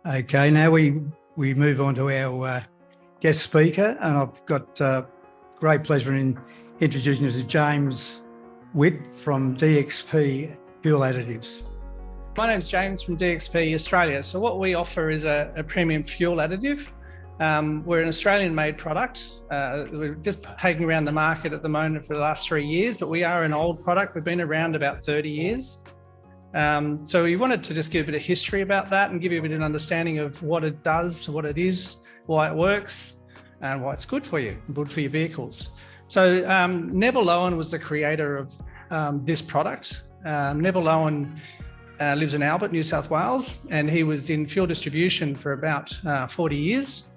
Okay, now we move on to our guest speaker, and I've got great pleasure in introducing you to James Witt from DXP Fuel Additives. My name's James from DXP Australia. So what we offer is a premium fuel additive. We're an Australian-made product. We're just taking around the market at the moment for the last 3 years, but we are an old product. We've been around about 30 years. So we wanted to just give a bit of history about that and give you a bit of an understanding of what it does, what it is, why it works, and why it's good for you, good for your vehicles. So Neville Lowen was the creator of this product. Neville Lowen lives in Albert, New South Wales, and he was in fuel distribution for about 40 years.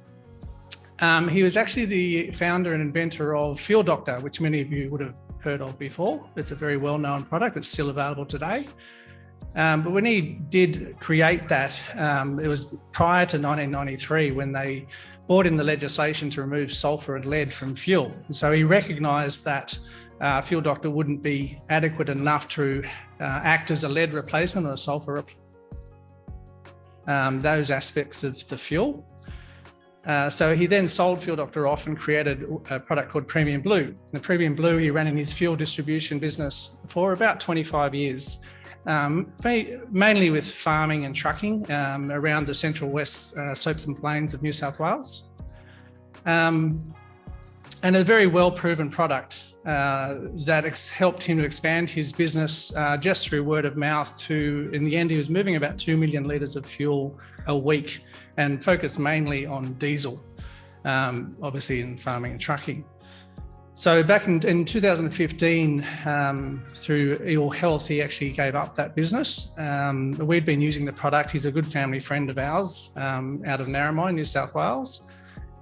He was actually the founder and inventor of Fuel Doctor, which many of you would have heard of before. It's a very well-known product. It's still available today. But when he did create that, it was prior to 1993 when they brought in the legislation to remove sulphur and lead from fuel. So he recognised that Fuel Doctor wouldn't be adequate enough to act as a lead replacement or a sulphur those aspects of the fuel. So he then sold Fuel Doctor off and created a product called Premium Blue. The Premium Blue he ran in his fuel distribution business for about 25 years. Mainly with farming and trucking around the central west slopes and plains of New South Wales. And a very well-proven product that helped him to expand his business just through word of mouth to, in the end, he was moving about 2 million litres of fuel a week and focused mainly on diesel, obviously in farming and trucking. So back in 2015, through ill health, he actually gave up that business. We'd been using the product. He's a good family friend of ours out of Narromine, New South Wales.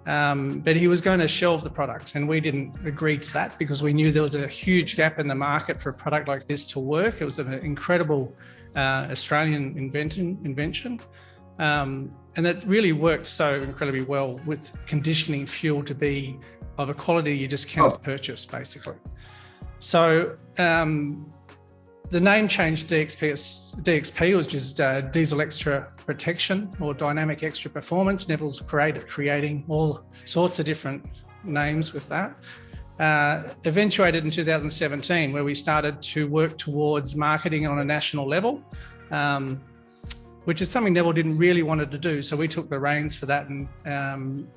But he was going to shelve the product, and we didn't agree to that because we knew there was a huge gap in the market for a product like this to work. It was an incredible Australian invention. And that really worked so incredibly well with conditioning fuel to be of a quality you just cannot purchase, basically. So the name change DXP was just Diesel Extra Protection or Dynamic Extra Performance. Neville's creating all sorts of different names with that. Eventuated in 2017, where we started to work towards marketing on a national level, which is something Neville didn't really want to do. So we took the reins for that and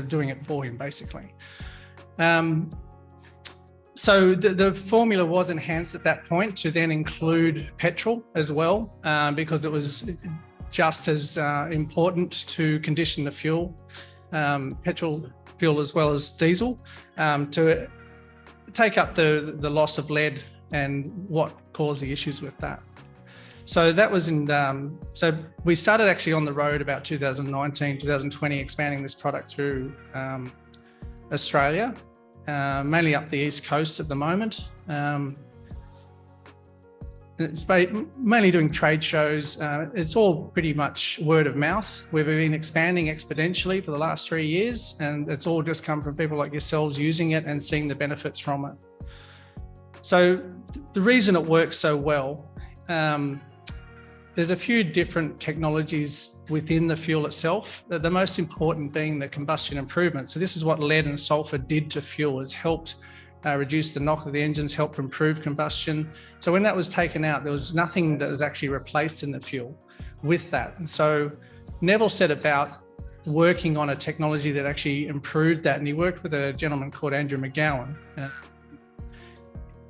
doing it for him, basically. So the formula was enhanced at that point to then include petrol as well, because it was just as important to condition the fuel, petrol fuel as well as diesel, to take up the loss of lead and what caused the issues with that. So that was so we started actually on the road about 2019, 2020, expanding this product through Australia, mainly up the East Coast at the moment. It's mainly doing trade shows. It's all pretty much word of mouth. We've been expanding exponentially for the last 3 years, and it's all just come from people like yourselves using it and seeing the benefits from it. So the reason it works so well, there's a few different technologies within the fuel itself, the most important being the combustion improvement. So this is what lead and sulphur did to fuel. It's helped reduce the knock of the engines, helped improve combustion. So when that was taken out, there was nothing that was actually replaced in the fuel with that. And so Neville set about working on a technology that actually improved that. And he worked with a gentleman called Andrew McGowan.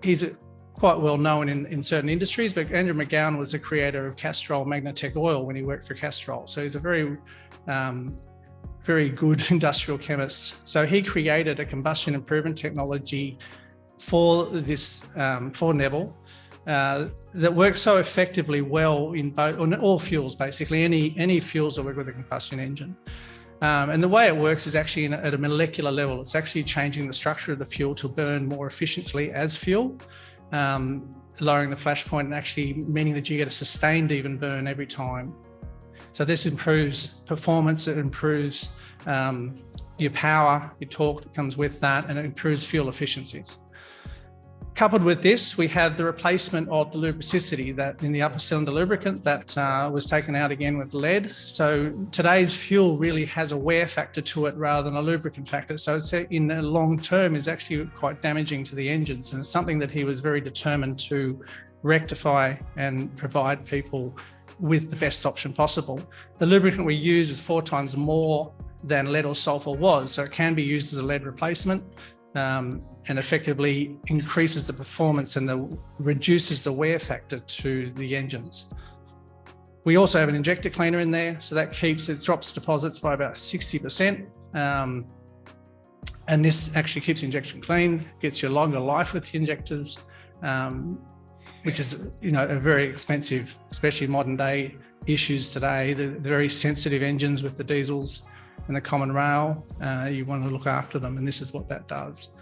He's quite well known in certain industries, but Andrew McGowan was the creator of Castrol Magnatec oil when he worked for Castrol. So he's a very, very good industrial chemist. So he created a combustion improvement technology for this, for Neville, that works so effectively well on all fuels, basically, any fuels that work with a combustion engine. And the way it works is actually at a molecular level. It's actually changing the structure of the fuel to burn more efficiently as fuel, lowering the flash point and actually meaning that you get a sustained even burn every time. So this improves performance, it improves your power, your torque that comes with that, and it improves fuel efficiencies. Coupled with this, we had the replacement of the lubricity that in the upper cylinder lubricant that was taken out again with lead. So today's fuel really has a wear factor to it rather than a lubricant factor. So it's in the long term is actually quite damaging to the engines, and it's something that he was very determined to rectify and provide people with the best option possible. The lubricant we use is 4 times more than lead or sulfur was, so it can be used as a lead replacement. And effectively increases the performance and reduces the wear factor to the engines. We also have an injector cleaner in there, so that drops deposits by about 60%. And this actually keeps the injection clean, gets you a longer life with the injectors, which is, a very expensive, especially modern day issues today. The very sensitive engines with the diesels and the common rail, you want to look after them, and this is what that does.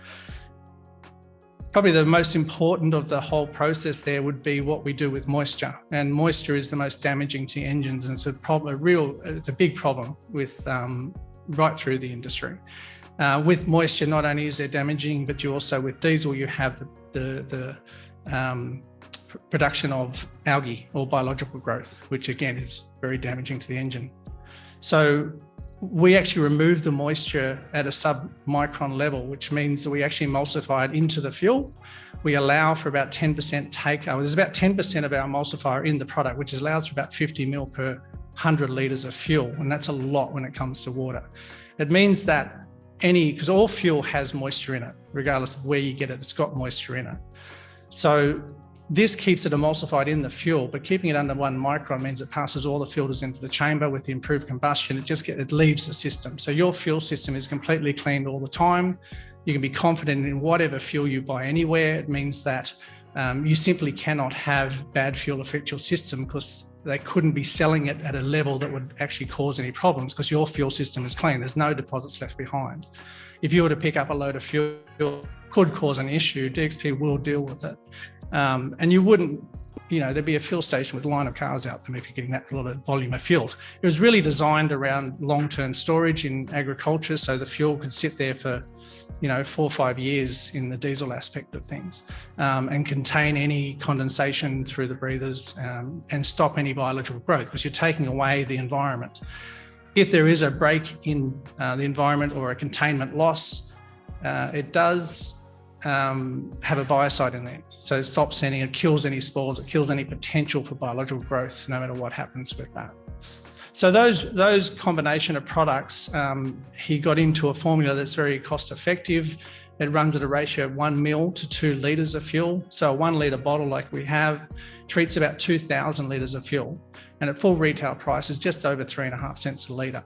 Probably the most important of the whole process there would be what we do with moisture, and moisture is the most damaging to engines, and it's it's a big problem with right through the industry. With moisture, not only is it damaging, but you also with diesel you have the production of algae or biological growth, which again is very damaging to the engine. So we actually remove the moisture at a sub-micron level, which means that we actually emulsify it into the fuel. We allow for about 10% takeover. There's about 10% of our emulsifier in the product, which allows for about 50 mil per 100 litres of fuel, and that's a lot when it comes to water. It means that because all fuel has moisture in it, regardless of where you get it, it's got moisture in it. So this keeps it emulsified in the fuel, but keeping it under 1 micron means it passes all the filters into the chamber with the improved combustion. It leaves the system. So your fuel system is completely cleaned all the time. You can be confident in whatever fuel you buy anywhere. It means that you simply cannot have bad fuel affect your system because they couldn't be selling it at a level that would actually cause any problems because your fuel system is clean. There's no deposits left behind. If you were to pick up a load of fuel, could cause an issue, DXP will deal with it. And you wouldn't, there'd be a fuel station with a line of cars out there if you're getting that lot of volume of fuels. It was really designed around long-term storage in agriculture, so the fuel could sit there for, 4 or 5 years in the diesel aspect of things, and contain any condensation through the breathers, and stop any biological growth because you're taking away the environment. If there is a break in the environment or a containment loss, it does have a biocide in there. So it stops it kills any spores, it kills any potential for biological growth, no matter what happens with that. So those combination of products, he got into a formula that's very cost effective. It runs at a ratio of 1 mil to 2 litres of fuel. So a 1 litre bottle like we have treats about 2,000 litres of fuel. And at full retail price is just over 3.5 cents a litre.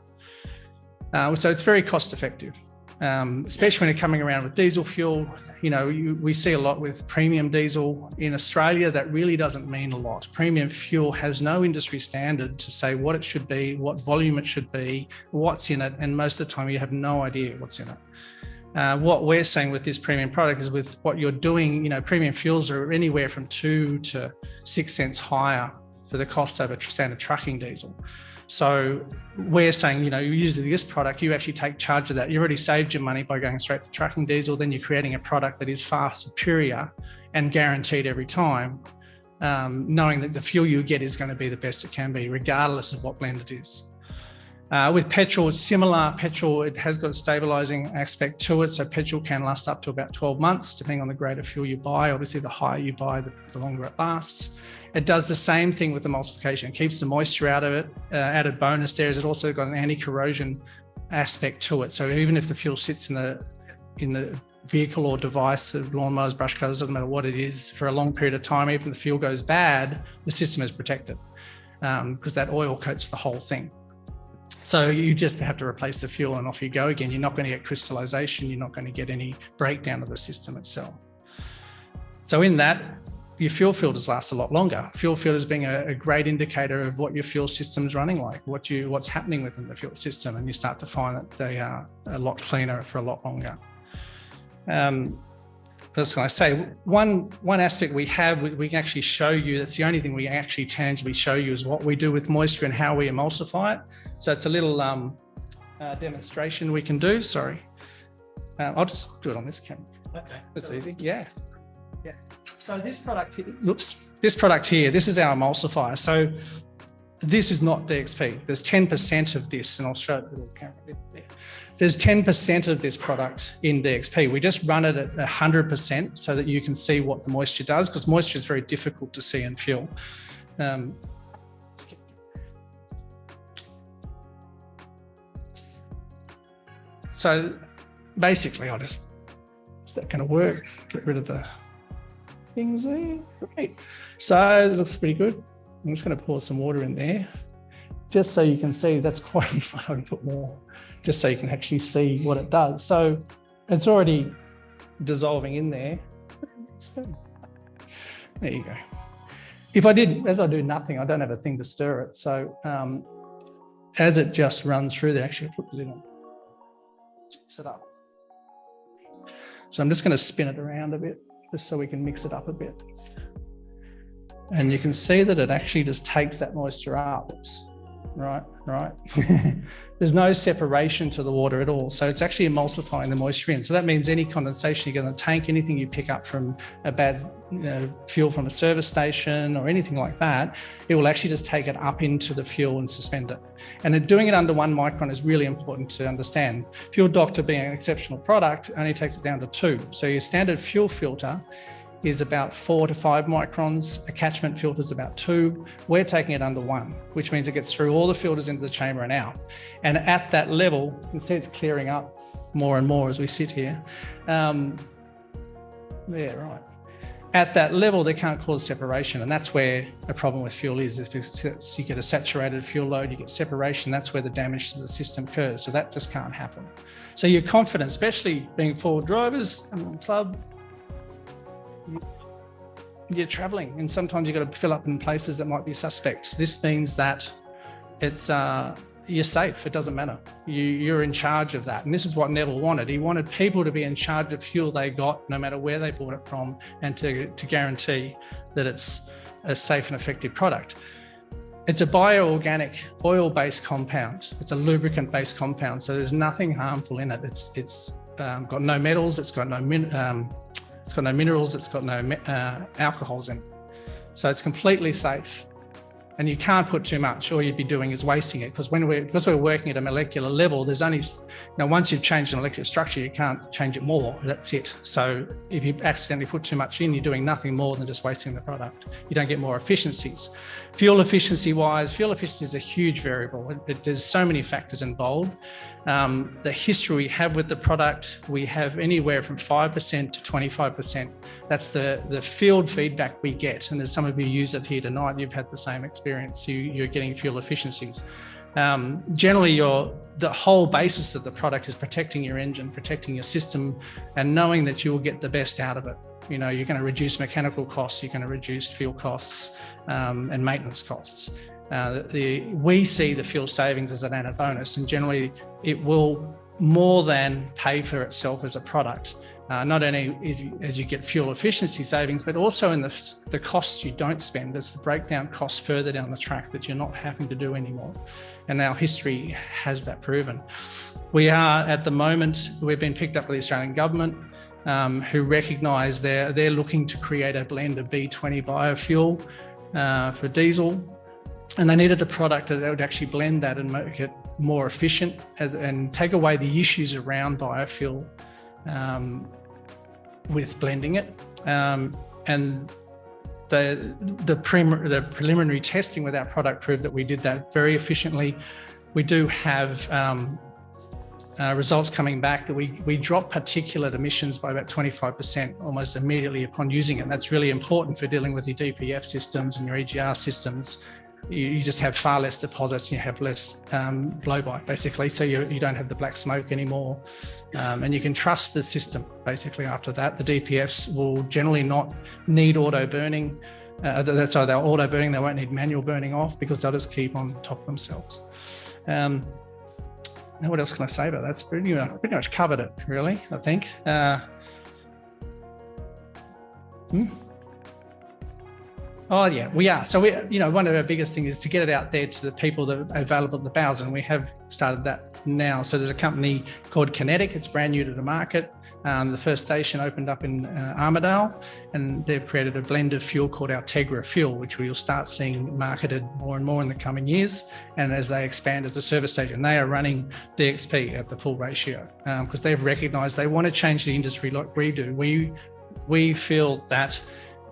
So it's very cost effective. Especially when you're coming around with diesel fuel. We see a lot with premium diesel in Australia. That really doesn't mean a lot. Premium fuel has no industry standard to say what it should be, what volume it should be, what's in it, and most of the time you have no idea what's in it. What we're saying with this premium product is with what you're doing, premium fuels are anywhere from 2 to 6 cents higher for the cost of a standard trucking diesel. So we're saying, using this product, you actually take charge of that. You already saved your money by going straight to trucking diesel. Then you're creating a product that is far superior and guaranteed every time, knowing that the fuel you get is going to be the best it can be, regardless of what blend it is. With petrol, it's similar. Petrol, it has got a stabilizing aspect to it. So petrol can last up to about 12 months, depending on the grade of fuel you buy. Obviously, the higher you buy, the longer it lasts. It does the same thing with emulsification. It keeps the moisture out of it. Added bonus there is it also got an anti-corrosion aspect to it. So even if the fuel sits in the vehicle or device, lawnmowers, brush cutters, doesn't matter what it is, for a long period of time, even if the fuel goes bad, the system is protected because that oil coats the whole thing. So you just have to replace the fuel and off you go again. You're not going to get crystallization. You're not going to get any breakdown of the system itself. So in that, your fuel filters last a lot longer. Fuel filters being a great indicator of what your fuel system is running like, what's happening within the fuel system, and you start to find that they are a lot cleaner for a lot longer. That's what I say. One aspect we have, we can actually show you, that's the only thing we actually tangibly show you is what we do with moisture and how we emulsify it. So it's a little demonstration we can do, sorry. I'll just do it on this camera. Okay. That's easy, yeah. Yeah. So this product, this is our emulsifier. So this is not DXP. There's 10% of this, and I'll show the little camera there. There's 10% of this product in DXP. We just run it at 100% so that you can see what the moisture does, because moisture is very difficult to see in fuel. So basically, is that going to work? Get rid of the things there. Great. So it looks pretty good. I'm just going to pour some water in there, just so you can see. That's quite, I can put more, just so you can actually see what it does. So it's already dissolving in there. There you go. If I did, as I do nothing, I don't have a thing to stir it. So as it just runs through there, actually I'll put the lid on. Mix it up. So I'm just going to spin it around a bit, just so we can mix it up a bit. And you can see that it actually just takes that moisture up. Right. There's no separation to the water at all. So it's actually emulsifying the moisture in. So that means any condensation you get in the tank, anything you pick up from a bad fuel from a service station or anything like that, it will actually just take it up into the fuel and suspend it. And doing it under 1 micron is really important to understand. Fuel Doctor, being an exceptional product, only takes it down to 2. So your standard fuel filter is about 4 to 5 microns. A catchment filter is about 2. We're taking it under 1, which means it gets through all the filters into the chamber and out. And at that level, you can see it's clearing up more and more as we sit here. Right. At that level, they can't cause separation. And that's where a problem with fuel is. If you get a saturated fuel load, you get separation, that's where the damage to the system occurs. So that just can't happen. So you're confident, especially being forward drivers in the club, you're traveling, and sometimes you've got to fill up in places that might be suspect. This means that it's you're safe. It doesn't matter. You're in charge of that. And this is what Neville wanted. He wanted people to be in charge of fuel they got, no matter where they bought it from, and to guarantee that it's a safe and effective product. It's a bioorganic oil-based compound. It's a lubricant-based compound, so there's nothing harmful in it. It's got no metals. It's got no minerals, it's got no alcohols in it. So it's completely safe. And you can't put too much. All you'd be doing is wasting it, because we're working at a molecular level, there's only, once you've changed an molecular structure, you can't change it more, that's it. So if you accidentally put too much in, you're doing nothing more than just wasting the product. You don't get more efficiencies. Fuel efficiency is a huge variable. There's so many factors involved. The history we have with the product, we have anywhere from 5% to 25%. That's the field feedback we get. And there's some of you use it here tonight, you've had the same experience. You're getting fuel efficiencies. Generally, the whole basis of the product is protecting your engine, protecting your system, and knowing that you will get the best out of it. You're going to reduce mechanical costs, you're going to reduce fuel costs and maintenance costs. We see the fuel savings as an added bonus, and generally it will more than pay for itself as a product. Not only as you get fuel efficiency savings, but also in the costs you don't spend. It's the breakdown costs further down the track that you're not having to do anymore. And our history has that proven. We are, at the moment, we've been picked up by the Australian government, who recognise they're looking to create a blend of B20 biofuel for diesel. And they needed a product that would actually blend that and make it more efficient and take away the issues around biofuel with blending it. And the preliminary testing with our product proved that we did that very efficiently. We do have results coming back that we dropped particulate emissions by about 25% almost immediately upon using it. And that's really important for dealing with your DPF systems and your EGR systems. You just have far less deposits, you have less blow-by, basically, so you don't have the black smoke anymore. And you can trust the system, basically, after that. The DPFs will generally not need auto-burning. They'll auto-burning, they won't need manual burning off, because they'll just keep on top of themselves. Now, what else can I say about that? That's pretty much covered it, really, I think. Oh yeah, we are. So one of our biggest things is to get it out there to the people that are available at the bowser, and we have started that now. So there's a company called Kinetic. It's brand new to the market. The first station opened up in Armidale, and they've created a blended fuel called Altegra Fuel, which we'll start seeing marketed more and more in the coming years. And as they expand as a service station, they are running DXP at the full ratio because they've recognised they want to change the industry like we do. We feel that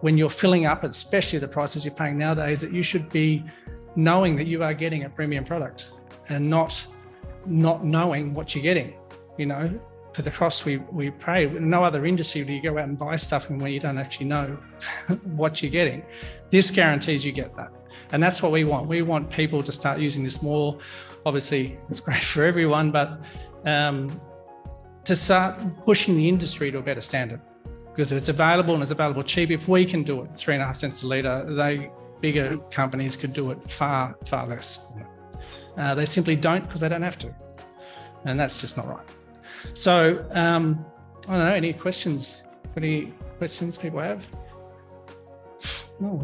when you're filling up, especially the prices you're paying nowadays, that you should be knowing that you are getting a premium product and not knowing what you're getting, for the costs we pay. In no other industry do you go out and buy stuff and when you don't actually know what you're getting. This guarantees you get that. And that's what we want. We want people to start using this more. Obviously, it's great for everyone, but to start pushing the industry to a better standard. Because if it's available and it's available cheap, if we can do it 3.5 cents a litre, bigger companies could do it far, far less. They simply don't because they don't have to. And that's just not right. So, I don't know, any questions? Any questions people have? No,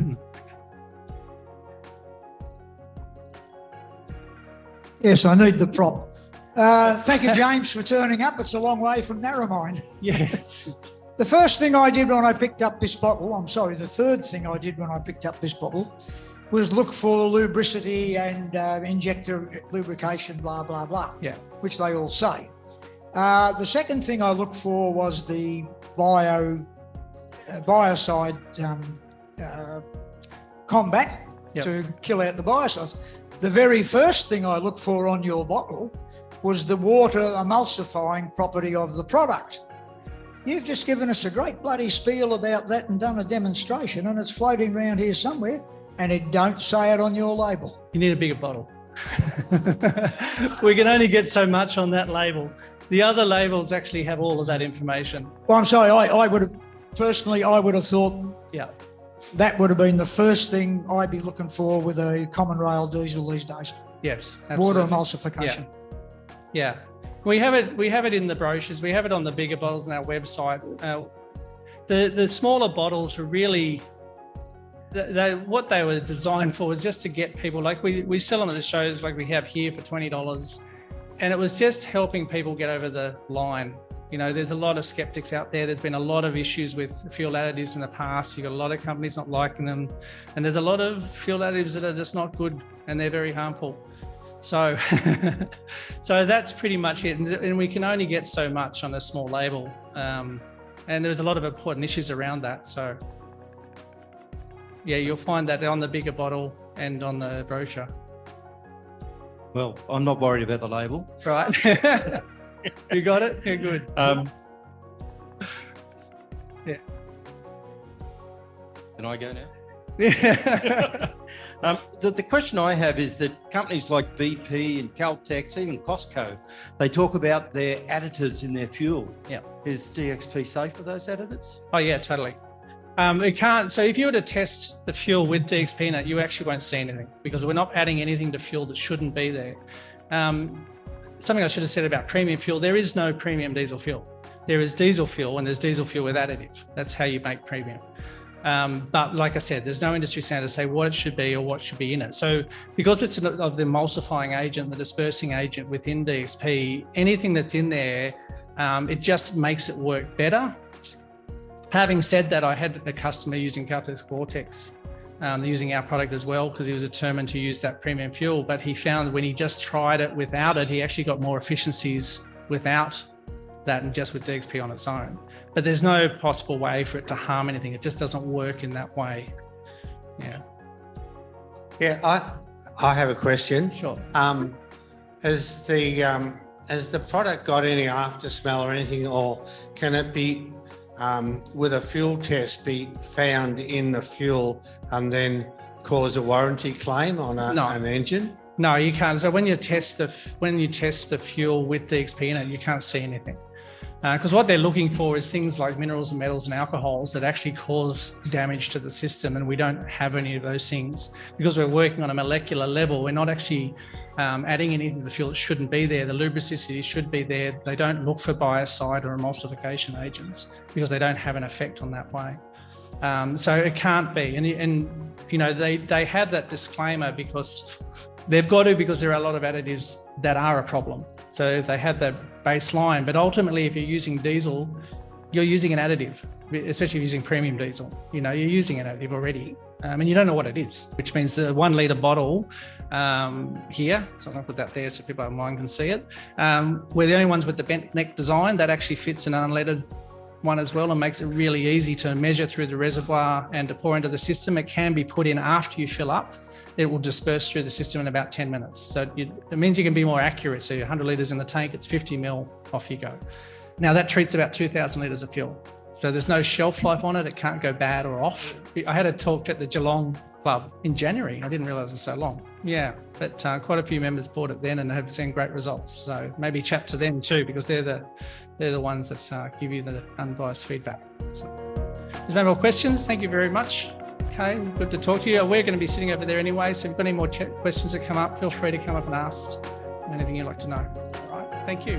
Yes, I need the prop. Thank you, James, for turning up. It's a long way from Narromine. Yeah. The first thing I did when I picked up this bottle, the third thing I did when I picked up this bottle was look for lubricity and injector lubrication, blah, blah, blah, which they all say. The second thing I looked for was the biocide combat to kill out the biocides. The very first thing I looked for on your bottle was the water emulsifying property of the product. You've just given us a great bloody spiel about that and done a demonstration, and it's floating around here somewhere, and it don't say it on your label. You need a bigger bottle. We can only get so much on that label. The other labels actually have all of that information. Well, I'm sorry, I would have thought that would have been the first thing I'd be looking for with a common rail diesel these days. Yes, absolutely. Water emulsification. Yeah. We have it in the brochures. We have it on the bigger bottles on our website. The smaller bottles are really, what they were designed for was just to get people, like we sell them at the shows like we have here for $20. And it was just helping people get over the line. There's a lot of skeptics out there. There's been a lot of issues with fuel additives in the past. You've got a lot of companies not liking them. And there's a lot of fuel additives that are just not good and they're very harmful. So, so that's pretty much it. And we can only get so much on a small label. And there's a lot of important issues around that. So yeah, you'll find that on the bigger bottle and on the brochure. Well, I'm not worried about the label. Right. You got it? Yeah, good. Yeah. Can I go now? Yeah. The question I have is that companies like BP and Caltex, even Costco, they talk about their additives in their fuel. Yeah. Is DXP safe for those additives? Oh yeah, totally. It can't. So if you were to test the fuel with DXP in it, you actually won't see anything because we're not adding anything to fuel that shouldn't be there. Something I should have said about premium fuel, there is no premium diesel fuel. There is diesel fuel and there's diesel fuel with additive. That's how you make premium. But like I said, there's no industry standard to say what it should be or what should be in it. So because it's of the emulsifying agent, the dispersing agent within DXP, anything that's in there, it just makes it work better. Having said that, I had a customer using Caltex Vortex, using our product as well, because he was determined to use that premium fuel. But he found when he just tried it without it, he actually got more efficiencies without that and just with DXP on its own. But there's no possible way for it to harm anything. It just doesn't work in that way. Yeah. Yeah, I have a question. Sure. Has the product got any after smell or anything, or can it be with a fuel test be found in the fuel and then cause a warranty claim on an engine? No, you can't. So when you test the fuel with DXP in it, you can't see anything. Because what they're looking for is things like minerals and metals and alcohols that actually cause damage to the system, and we don't have any of those things. Because we're working on a molecular level, we're not actually adding anything to the fuel that shouldn't be there. The lubricity should be there. They don't look for biocide or emulsification agents because they don't have an effect on that way. So it can't be. And you know, they have that disclaimer because they've got to, because there are a lot of additives that are a problem. So they have that baseline, but ultimately if you're using diesel, you're using an additive, especially if you're using premium diesel. You know, you're using an additive already, and you don't know what it is, which means the 1 litre bottle here, so I'll put that there so people online can see it. We're the only ones with the bent neck design that actually fits an unleaded one as well, and makes it really easy to measure through the reservoir and to pour into the system. It can be put in after you fill up. It will disperse through the system in about 10 minutes. So it means you can be more accurate. So 100 litres in the tank, it's 50 mil, off you go. Now that treats about 2,000 litres of fuel. So there's no shelf life on it. It can't go bad or off. I had a talk at the Geelong Club in January. I didn't realise it's so long. Yeah, but quite a few members bought it then and have seen great results. So maybe chat to them too, because they're the ones that give you the unbiased feedback. So, there's no more questions. Thank you very much. Okay, it's good to talk to you. We're going to be sitting over there anyway. So if you've got any more questions that come up, feel free to come up and ask anything you'd like to know. All right, thank you.